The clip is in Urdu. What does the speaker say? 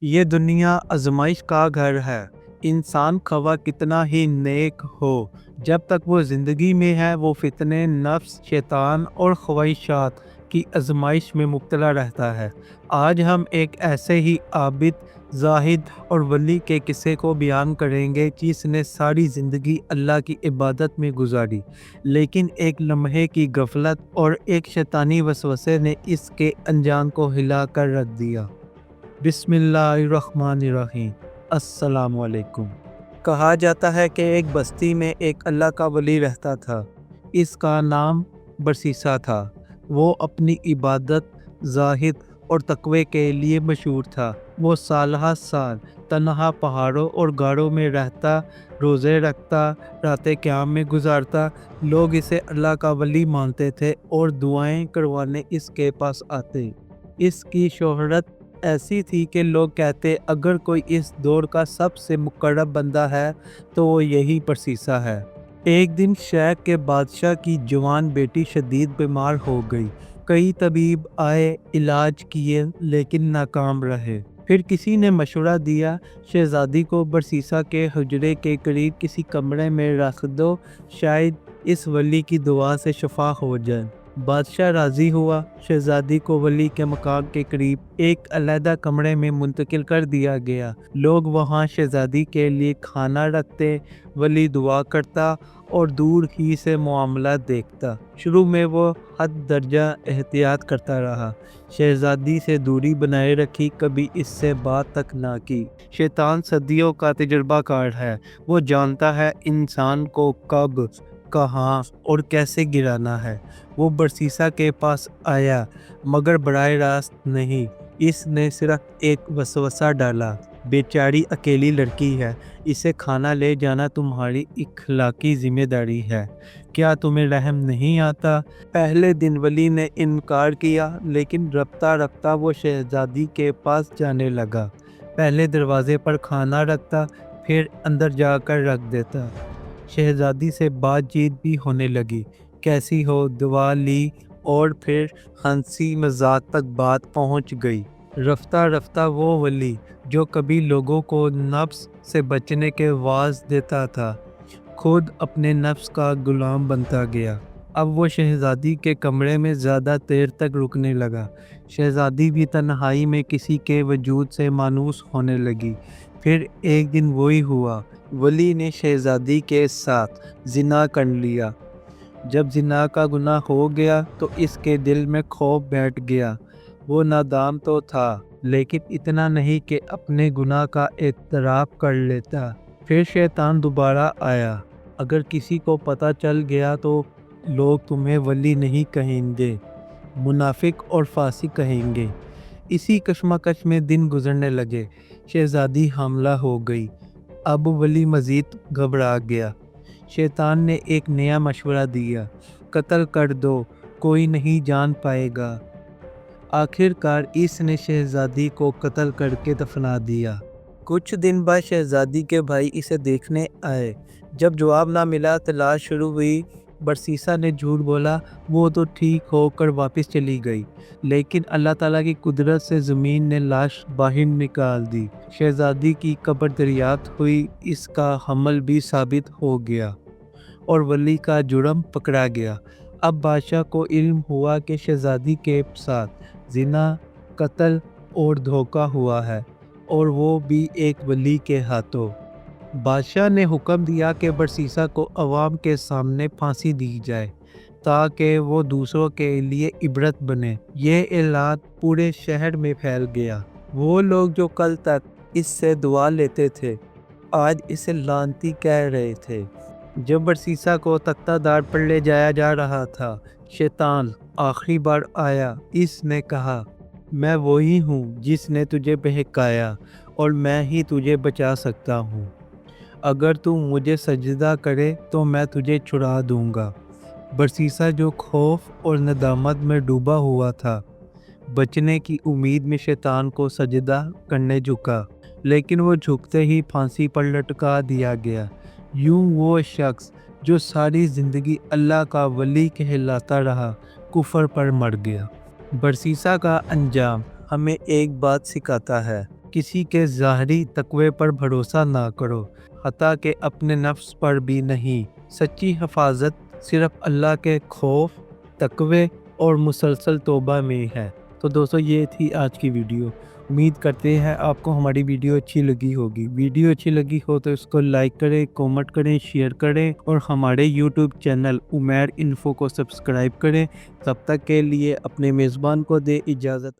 یہ دنیا آزمائش کا گھر ہے۔ انسان خواہ کتنا ہی نیک ہو، جب تک وہ زندگی میں ہے وہ فتنے، نفس، شیطان اور خواہشات کی آزمائش میں مبتلا رہتا ہے۔ آج ہم ایک ایسے ہی عابد، زاہد اور ولی کے قصے کو بیان کریں گے جس نے ساری زندگی اللہ کی عبادت میں گزاری، لیکن ایک لمحے کی غفلت اور ایک شیطانی وسوسے نے اس کے انجام کو ہلا کر رکھ دیا۔ بسم اللہ الرحمن الرحیم۔ السلام علیکم۔ کہا جاتا ہے کہ ایک بستی میں ایک اللہ کا ولی رہتا تھا۔ اس کا نام برسیسا تھا۔ وہ اپنی عبادت، زاہد اور تقوی کے لیے مشہور تھا۔ وہ سالہ سال تنہا پہاڑوں اور غاروں میں رہتا، روزے رکھتا، راتیں قیام میں گزارتا۔ لوگ اسے اللہ کا ولی مانتے تھے اور دعائیں کروانے اس کے پاس آتے۔ اس کی شہرت ایسی تھی کہ لوگ کہتے اگر کوئی اس دور کا سب سے مقرب بندہ ہے تو وہ یہی برسیسا ہے۔ ایک دن شیخ کے بادشاہ کی جوان بیٹی شدید بیمار ہو گئی۔ کئی طبیب آئے، علاج کیے لیکن ناکام رہے۔ پھر کسی نے مشورہ دیا شہزادی کو برسیسا کے حجرے کے قریب کسی کمرے میں رکھ دو، شاید اس ولی کی دعا سے شفا ہو جائے۔ بادشاہ راضی ہوا۔ شہزادی کو ولی کے مقام کے قریب ایک علیحدہ کمرے میں منتقل کر دیا گیا۔ لوگ وہاں شہزادی کے لیے کھانا رکھتے، ولی دعا کرتا اور دور ہی سے معاملات دیکھتا۔ شروع میں وہ حد درجہ احتیاط کرتا رہا، شہزادی سے دوری بنائے رکھی، کبھی اس سے بات تک نہ کی۔ شیطان صدیوں کا تجربہ کار ہے۔ وہ جانتا ہے انسان کو کب، کہاں اور کیسے گرانا ہے۔ وہ برسیسا کے پاس آیا مگر براہ راست نہیں۔ اس نے صرف ایک وسوسہ ڈالا، بیچاری اکیلی لڑکی ہے، اسے کھانا لے جانا تمہاری اخلاقی ذمہ داری ہے، کیا تمہیں رحم نہیں آتا؟ پہلے دن ولی نے انکار کیا، لیکن رفتہ رفتہ وہ شہزادی کے پاس جانے لگا۔ پہلے دروازے پر کھانا رکھتا، پھر اندر جا کر رکھ دیتا۔ شہزادی سے بات چیت بھی ہونے لگی، کیسی ہو، دعا لی اور پھر ہنسی مذاق تک بات پہنچ گئی۔ رفتہ رفتہ وہ ولی جو کبھی لوگوں کو نفس سے بچنے کے وعظ دیتا تھا، خود اپنے نفس کا غلام بنتا گیا۔ اب وہ شہزادی کے کمرے میں زیادہ دیر تک رکنے لگا۔ شہزادی بھی تنہائی میں کسی کے وجود سے مانوس ہونے لگی۔ پھر ایک دن وہی ہوا، ولی نے شہزادی کے ساتھ زنا کر لیا۔ جب زنا کا گناہ ہو گیا تو اس کے دل میں خوف بیٹھ گیا۔ وہ نادان تو تھا، لیکن اتنا نہیں کہ اپنے گناہ کا اعتراف کر لیتا۔ پھر شیطان دوبارہ آیا، اگر کسی کو پتہ چل گیا تو لوگ تمہیں ولی نہیں کہیں گے، منافق اور فاسق کہیں گے۔ اسی کشمکش میں دن گزرنے لگے۔ شہزادی حاملہ ہو گئی۔ اب ولی مزید گھبرا گیا۔ شیطان نے ایک نیا مشورہ دیا، قتل کر دو، کوئی نہیں جان پائے گا۔ آخر کار اس نے شہزادی کو قتل کر کے دفنا دیا۔ کچھ دن بعد شہزادی کے بھائی اسے دیکھنے آئے۔ جب جواب نہ ملا، تلاش شروع ہوئی۔ برسیسا نے جھوٹ بولا، وہ تو ٹھیک ہو کر واپس چلی گئی، لیکن اللہ تعالیٰ کی قدرت سے زمین نے لاش باہر نکال دی۔ شہزادی کی قبر دریافت ہوئی، اس کا حمل بھی ثابت ہو گیا اور ولی کا جرم پکڑا گیا۔ اب بادشاہ کو علم ہوا کہ شہزادی کے ساتھ زنا، قتل اور دھوکہ ہوا ہے، اور وہ بھی ایک ولی کے ہاتھوں۔ بادشاہ نے حکم دیا کہ برسیسا کو عوام کے سامنے پھانسی دی جائے تاکہ وہ دوسروں کے لیے عبرت بنے۔ یہ اعلان پورے شہر میں پھیل گیا۔ وہ لوگ جو کل تک اس سے دعا لیتے تھے، آج اسے لعنتی کہہ رہے تھے۔ جب برسیسا کو تختہ دار پر لے جایا جا رہا تھا، شیطان آخری بار آیا۔ اس نے کہا، میں وہی ہوں جس نے تجھے بہکایا اور میں ہی تجھے بچا سکتا ہوں۔ اگر تو مجھے سجدہ کرے تو میں تجھے چھڑا دوں گا۔ برسیسا جو خوف اور ندامت میں ڈوبا ہوا تھا، بچنے کی امید میں شیطان کو سجدہ کرنے جھکا، لیکن وہ جھکتے ہی پھانسی پر لٹکا دیا گیا۔ یوں وہ شخص جو ساری زندگی اللہ کا ولی کہلاتا رہا، کفر پر مر گیا۔ برسیسا کا انجام ہمیں ایک بات سکھاتا ہے، کسی کے ظاہری تقوی پر بھروسہ نہ کرو، حتیٰ کہ اپنے نفس پر بھی نہیں۔ سچی حفاظت صرف اللہ کے خوف، تقوی اور مسلسل توبہ میں ہے۔ تو دوستو یہ تھی آج کی ویڈیو۔ امید کرتے ہیں آپ کو ہماری ویڈیو اچھی لگی ہوگی۔ ویڈیو اچھی لگی ہو تو اس کو لائک کریں، کامنٹ کریں، شیئر کریں اور ہمارے یوٹیوب چینل عمیر انفو کو سبسکرائب کریں۔ تب تک کے لیے اپنے میزبان کو دے اجازت۔